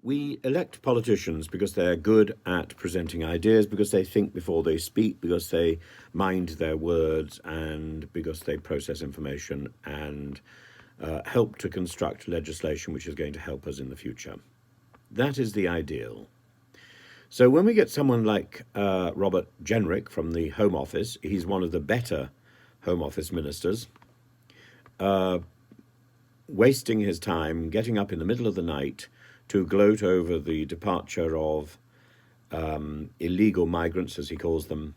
We elect politicians because they're good at presenting ideas, because they think before they speak, because they mind their words, and because they process information and help to construct legislation which is going to help us in the future. That is the ideal. So when we get someone like Robert Jenrick from the Home Office, he's one of the better Home Office ministers, wasting his time getting up in the middle of the night to gloat over the departure of illegal migrants, as he calls them,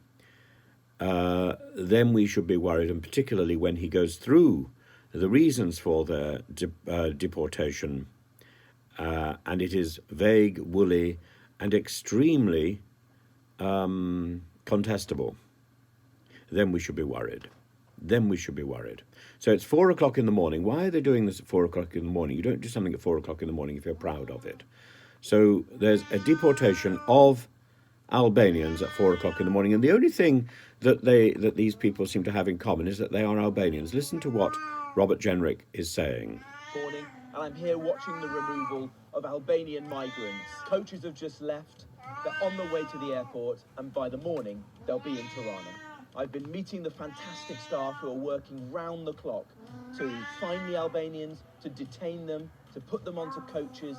then we should be worried, and particularly when he goes through the reasons for their deportation, and it is vague, woolly, and extremely contestable, then we should be worried. So it's 4 o'clock in the morning. Why are they doing this at 4 o'clock in the morning? You don't do something at 4 o'clock in the morning if you're proud of it. So there's a deportation of Albanians at 4 o'clock in the morning, and the only thing that these people seem to have in common is that they are Albanians. Listen to what Robert Jenrick is saying. Morning, and I'm here watching the removal of Albanian migrants. Coaches have just left. They're on the way to the airport, and by the morning they'll be in Tirana. I've been meeting the fantastic staff who are working round the clock to find the Albanians, to detain them, to put them onto coaches.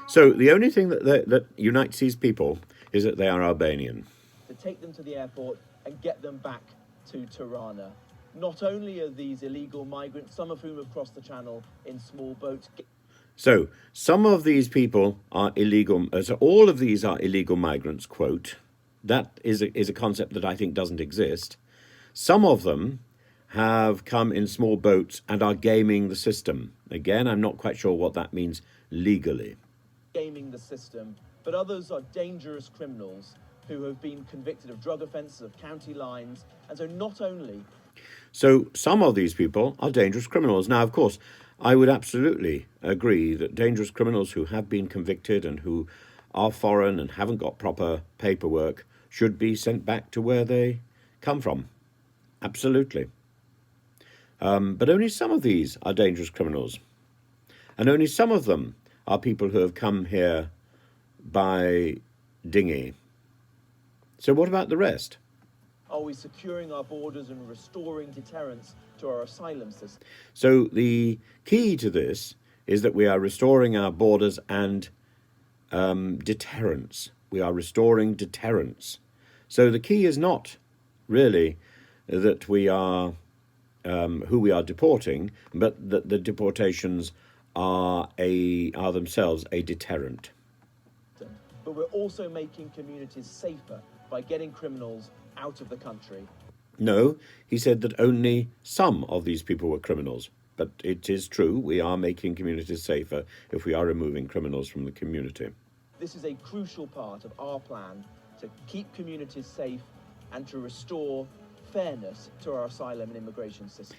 So the only thing that unites these people is that they are Albanian. To take them to the airport and get them back to Tirana. Not only are these illegal migrants, some of whom have crossed the channel in small boats. So some of these people are illegal. So all of these are illegal migrants, quote. That is a concept that I think doesn't exist. Some of them have come in small boats and are gaming the system. Again, I'm not quite sure what that means legally. Gaming the system, but others are dangerous criminals who have been convicted of drug offences, of county lines, and so not only... So some of these people are dangerous criminals. Now, of course, I would absolutely agree that dangerous criminals who have been convicted and who are foreign and haven't got proper paperwork should be sent back to where they come from. Absolutely. But only some of these are dangerous criminals. And only some of them are people who have come here by dinghy. So what about the rest? Are we securing our borders and restoring deterrence to our asylum system? So the key to this is that we are restoring our borders and deterrence. We are restoring deterrence. So the key is not really that we are who we are deporting, but that the deportations are themselves a deterrent. But we're also making communities safer by getting criminals out of the country. No, he said that only some of these people were criminals. But it is true, we are making communities safer if we are removing criminals from the community. This is a crucial part of our plan to keep communities safe and to restore fairness to our asylum and immigration system.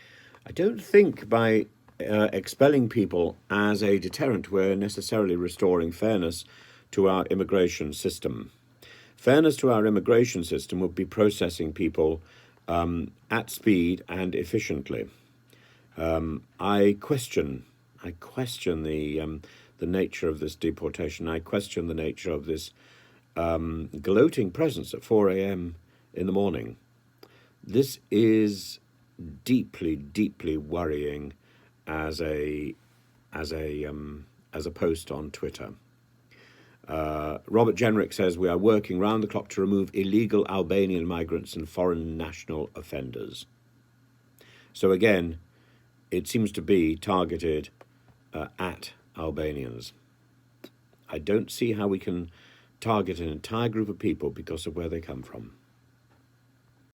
I don't think by expelling people as a deterrent we're necessarily restoring fairness to our immigration system. Fairness to our immigration system would be processing people at speed and efficiently. I question the nature of this deportation. I question the nature of this gloating presence at 4 a.m. in the morning. This is deeply, deeply worrying as a post on Twitter. Robert Jenrick says we are working round the clock to remove illegal Albanian migrants and foreign national offenders. So again, it seems to be targeted at Albanians. I don't see how we can target an entire group of people because of where they come from.